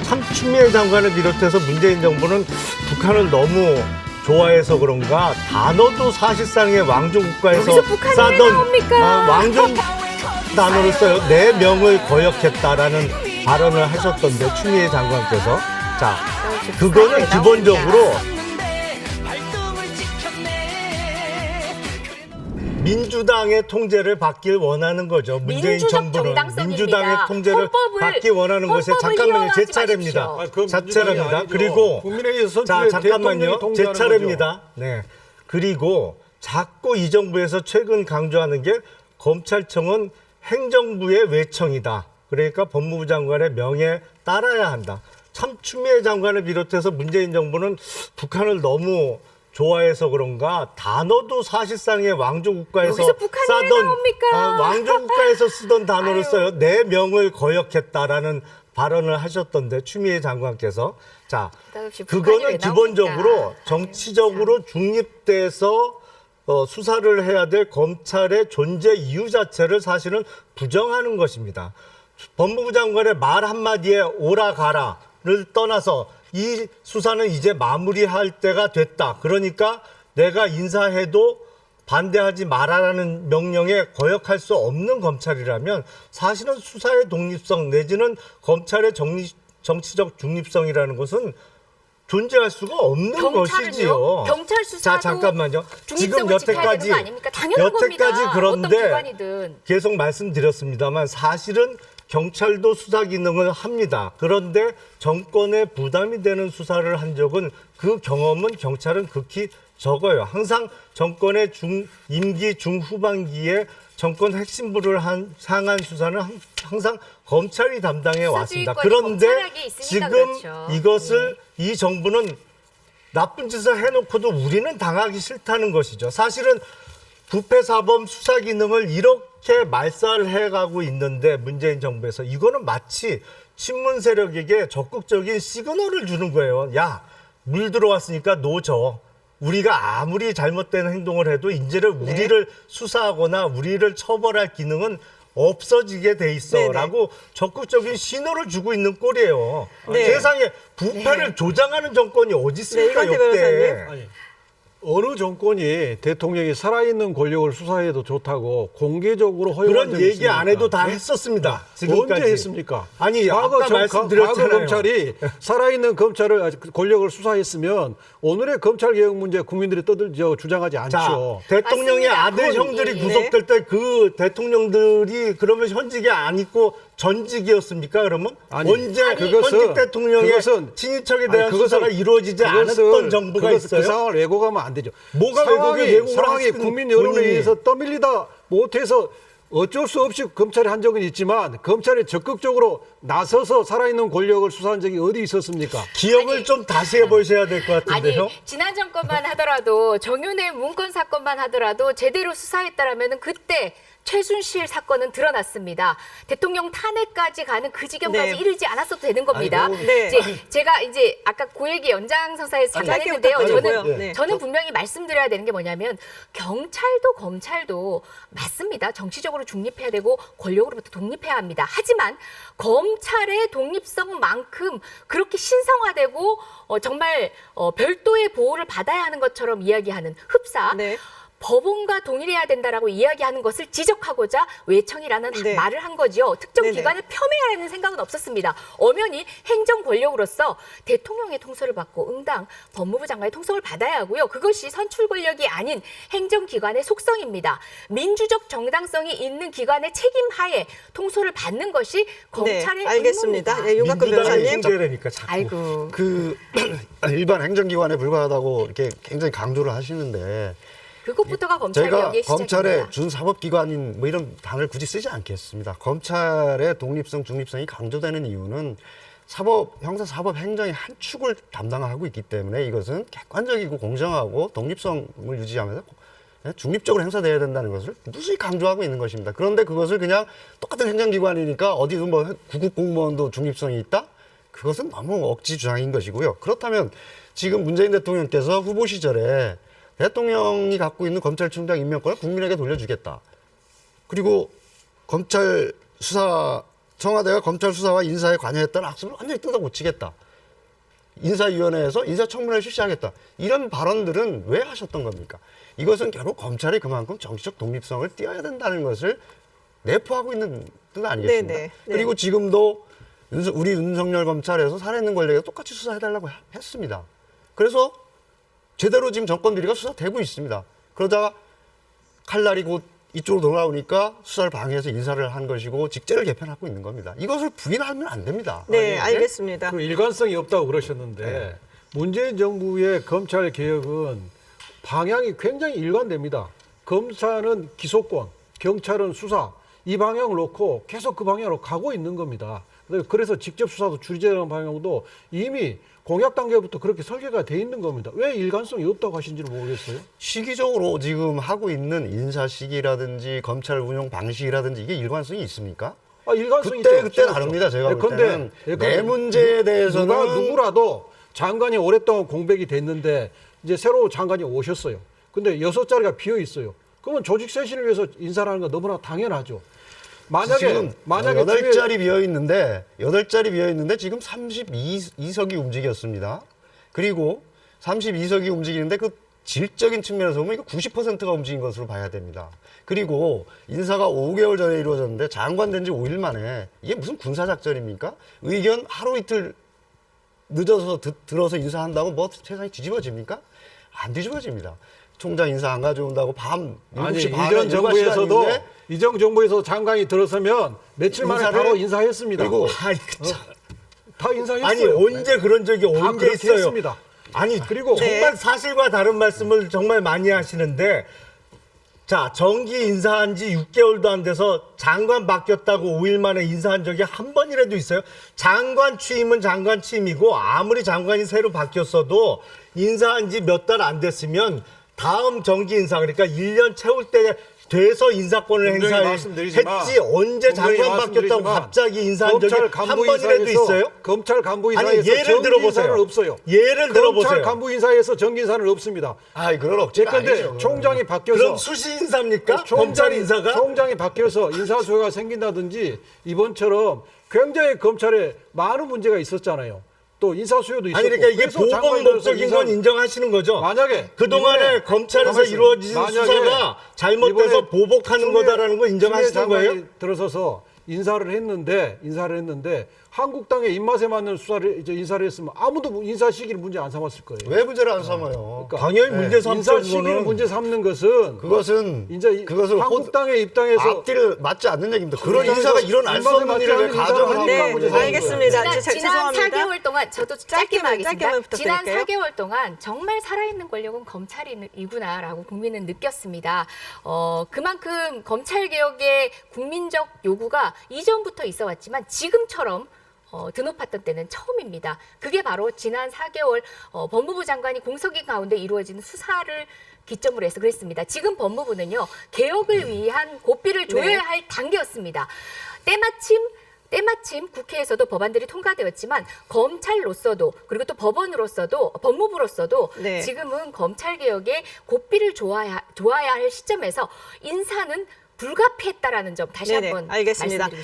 참 추미애 장관을 비롯해서 문재인 정부는 북한을 너무 좋아해서 그런가 단어도 사실상의 왕조 국가에서 여기서 북한이 왜 싸던 나옵니까? 왕조 단어를 써요. 내 명을 거역했다라는 발언을 하셨던데 추미애 장관께서 자 그거는 기본적으로 민주당의 통제를 받길 원하는 거죠. 문재인 민주적 정부는 정당성입니다. 민주당의 통제를 받기 원하는 것이 잠깐만요. 제 차례입니다. 제 차례입니다. 그리고 자 잠깐만요. 제 차례입니다. 네. 그리고 자꾸 이 정부에서 최근 강조하는 게 검찰청은 행정부의 외청이다. 그러니까 법무부 장관의 명예에 따라야 한다. 참 추미애 장관을 비롯해서 문재인 정부는 북한을 너무 좋아해서 그런가 단어도 사실상의 왕조 국가에서 여기서 북한이 왜 나옵니까? 왕조 국가에서 쓰던 단어를 써요. 내 명을 거역했다라는 발언을 하셨던데 추미애 장관께서 자 그거는 기본적으로 정치적으로 중립돼서 수사를 해야 될 검찰의 존재 이유 자체를 사실은 부정하는 것입니다. 법무부 장관의 말 한마디에 오라 가라를 떠나서 이 수사는 이제 마무리할 때가 됐다. 그러니까 내가 인사해도 반대하지 말아라는 명령에 거역할 수 없는 검찰이라면 사실은 수사의 독립성 내지는 검찰의 정치적 중립성이라는 것은 존재할 수가 없는 것이지요. 경찰 수사도 자 잠깐만요. 지금 여태까지 그런데 기관이든. 계속 말씀드렸습니다만 사실은 경찰도 수사 기능을 합니다. 그런데 정권에 부담이 되는 수사를 한 적은 그 경험은 경찰은 극히 적어요. 항상 정권의 임기 중후반기에 정권 핵심부를 향한 수사는 항상 검찰이 담당해 왔습니다. 그런데 지금 그렇죠. 이것을 이 정부는 나쁜 짓을 해놓고도 우리는 당하기 싫다는 것이죠. 사실은 부패사범 수사 기능을 이렇게 말살해가고 있는데 문재인 정부에서 이거는 마치 친문 세력에게 적극적인 시그널을 주는 거예요. 야, 물 들어왔으니까 놓죠. 우리가 아무리 잘못된 행동을 해도 이제는 우리를 수사하거나 우리를 처벌할 기능은 없어지게 돼 있어라고 적극적인 신호를 주고 있는 꼴이에요. 세상에 부패를 조장하는 정권이 어디 있습니까? 역대. 어느 정권이 대통령이 살아있는 권력을 수사해도 좋다고 공개적으로 허용한 그런 적이 얘기 안 해도 다 했었습니다. 지금까지. 언제 했습니까? 아니 과거 아까 말씀드렸잖아요. 과거 검찰이 살아있는 검찰을 권력을 수사했으면 오늘의 검찰 개혁 문제 국민들이 주장하지 않죠. 자, 대통령의 맞습니다. 아들 형들이 구속될 때 그 대통령들이 그러면 현직에 안 있고 전직이었습니까? 그러면 아니, 언제 그것은- 현직 대통령의 그것은- 친인척에 대한 아니, 수사가 이루어지지 않았던 정부가 있어요? 그 상황을 왜곡하면 안 되죠. 뭐가 왜곡을 상황이 하시든 국민 여론에 본인이. 의해서 떠밀리다 못해서 어쩔 수 없이 검찰이 한 적은 있지만 검찰이 적극적으로 나서서 살아있는 권력을 수사한 적이 어디 있었습니까? 기억을 좀 다시 해보셔야 될 것 같은데요. 아니 지난 정권만 하더라도 정윤회 문건 사건만 하더라도 제대로 수사했다라면은 그때 최순실 사건은 드러났습니다. 대통령 탄핵까지 가는 그 지경까지 네. 이르지 않았어도 되는 겁니다. 아이고. 네. 제가 아까 그 얘기 연장선상에서 잠깐 짧게 했는데요. 부탁드리고요. 네. 저는 분명히 말씀드려야 되는 게 뭐냐면 경찰도 검찰도 맞습니다. 정치적으로 중립해야 되고 권력으로부터 독립해야 합니다. 하지만 검찰의 독립성만큼 그렇게 신성화되고 정말 별도의 보호를 받아야 하는 것처럼 이야기하는 흡사. 네. 법원과 동일해야 된다라고 이야기하는 것을 지적하고자 외청이라는 네. 말을 한 거지요. 특정 네네. 기관을 폄훼하려는 생각은 없었습니다. 엄연히 행정 권력으로서 대통령의 통솔을 받고 응당 법무부 장관의 통솔을 받아야 하고요. 그것이 선출 권력이 아닌 행정기관의 속성입니다. 민주적 정당성이 있는 기관의 책임하에 통솔을 받는 것이 검찰의 네, 알겠습니다. 의무입니다. 네, 윤곽근 민주당의 변호사님. 통제라니까 자꾸. 아이고. 그 일반 행정기관에 불과하다고 이렇게 굉장히 강조를 하시는데 그것부터가 검찰 저희가 개혁의 검찰의 시작입니다. 준사법기관인 뭐 이런 단어를 굳이 쓰지 않겠습니다. 검찰의 독립성, 중립성이 강조되는 이유는 형사사법 행정의 한 축을 담당하고 있기 때문에 이것은 객관적이고 공정하고 독립성을 유지하면서 중립적으로 행사돼야 된다는 것을 무수히 강조하고 있는 것입니다. 그런데 그것을 그냥 똑같은 행정기관이니까 어디도 뭐 구급 공무원도 중립성이 있다? 그것은 너무 억지 주장인 것이고요. 그렇다면 지금 문재인 대통령께서 후보 시절에 대통령이 갖고 있는 검찰총장 임명권을 국민에게 돌려주겠다. 그리고 검찰 수사 청와대가 검찰 수사와 인사에 관여했다는 학습을 완전히 뜯어고치겠다. 인사위원회에서 인사청문회를 실시하겠다. 이런 발언들은 왜 하셨던 겁니까? 이것은 결국 검찰이 그만큼 정치적 독립성을 띄어야 된다는 것을 내포하고 있는 뜻 아니겠습니까? 네네. 네. 그리고 지금도 우리 윤석열 검찰에서 살아있는 권력에 똑같이 수사해달라고 했습니다. 그래서 제대로 지금 정권 비리가 수사되고 있습니다. 그러다가 칼날이 곧 이쪽으로 돌아오니까 수사를 방해해서 인사를 한 것이고 직제를 개편하고 있는 겁니다. 이것을 부인하면 안 됩니다. 네, 알겠습니다. 그 일관성이 없다고 그러셨는데 문재인 정부의 검찰 개혁은 방향이 굉장히 일관됩니다. 검찰은 기소권, 경찰은 수사 이 방향을 놓고 계속 그 방향으로 가고 있는 겁니다. 그래서 직접 수사도 줄이자는 방향도 이미 공약 단계부터 그렇게 설계가 돼 있는 겁니다. 왜 일관성이 없다고 하신지를 모르겠어요. 시기적으로 지금 하고 있는 인사 시기라든지 검찰 운영 방식이라든지 이게 일관성이 있습니까? 일관성이 그때 다릅니다. 제가 볼 때는 내 문제에 대해서는 누구라도 장관이 오랫동안 공백이 됐는데 이제 새로 장관이 오셨어요. 근데 6자리가 비어 있어요. 그러면 조직 쇄신을 위해서 인사를 하는 건 너무나 당연하죠. 지금 8자리 비어 있는데 지금 32석이 움직였습니다. 그리고 32석이 움직이는데 그 질적인 측면에서 보면 이거 90%가 움직인 것으로 봐야 됩니다. 그리고 인사가 5개월 전에 이루어졌는데 장관 된 지 5일 만에 이게 무슨 군사작전입니까? 의견 하루 이틀 늦어서 들어서 인사한다고 뭐 세상이 뒤집어집니까? 안 뒤집어집니다. 총장 인사 안 가져온다고 밤 7시 반에 이전 정부에서 장관이 들어서면 며칠 만에 바로 인사했습니다. 그리고 다 인사했어요. 아니 언제 그런 적이 언제 있어요? 했습니다. 아니 그리고 정말 사실과 다른 말씀을 정말 많이 하시는데 자 정기 인사한 지 6개월도 안 돼서 장관 바뀌었다고 5일 만에 인사한 적이 한 번이라도 있어요? 장관 취임은 장관 취임이고 아무리 장관이 새로 바뀌었어도 인사한 지 몇 달 안 됐으면 다음 정기 인사 그러니까 1년 채울 때 돼서 인사권을 행사했지 언제 장관 바뀌었다고 갑자기 인사한 적이 한 번이라도 있어요? 검찰 간부 인사에서 아니 예를 들어보세요. 없어요. 예를 들어보세요. 검찰 간부 인사에서 정기 인사는 없습니다. 그런 억지가 그런데 아니죠. 총장이 바뀌어서 그럼 수시 인사입니까? 검찰 인사가? 총장이 바뀌어서 인사 소요가 생긴다든지 이번처럼 굉장히 검찰에 많은 문제가 있었잖아요. 또 인사 수요도 있었고. 아니 그러니까 이게 보복 목적인 건 인정하시는 거죠? 만약에 그동안에 검찰에서 이루어진 수사가 잘못돼서 보복하는 거다라는 거 인정하시는 거예요? 들어서서 인사를 했는데 한국당의 입맛에 맞는 수사를 이제 인사를 했으면 아무도 인사 시기를 문제 안 삼았을 거예요. 왜 문제를 안 삼아요? 그러니까 당연히 문제 삼죠. 인사 시기를 문제 삼는 것은 그것은 한국당의 입장에서 앞뒤를 맞지 않는 얘기입니다. 그런 인사가 일어날 수 없는 일을 왜 가정을 네, 하고 문제 삼는 알겠습니다. 거예요? 지난 죄송합니다. 4개월 동안 저도 짧게만 하겠습니다. 짧게만 지난 부탁드릴게요. 4개월 동안 정말 살아있는 권력은 검찰이구나라고 국민은 느꼈습니다. 그만큼 검찰개혁의 국민적 요구가 이전부터 있어왔지만 지금처럼 드높았던 때는 처음입니다. 그게 바로 지난 4개월 법무부 장관이 공석인 가운데 이루어지는 수사를 기점으로 해서 그랬습니다. 지금 법무부는요. 개혁을 위한 고삐를 조여야 할 단계였습니다. 때마침 국회에서도 법안들이 통과되었지만 검찰로서도 그리고 또 법원으로서도 법무부로서도 네. 지금은 검찰개혁에 고삐를 조아야 할 시점에서 인사는 불가피했다라는 점 다시 네네, 한번 알겠습니다. 말씀드리고 싶습니다.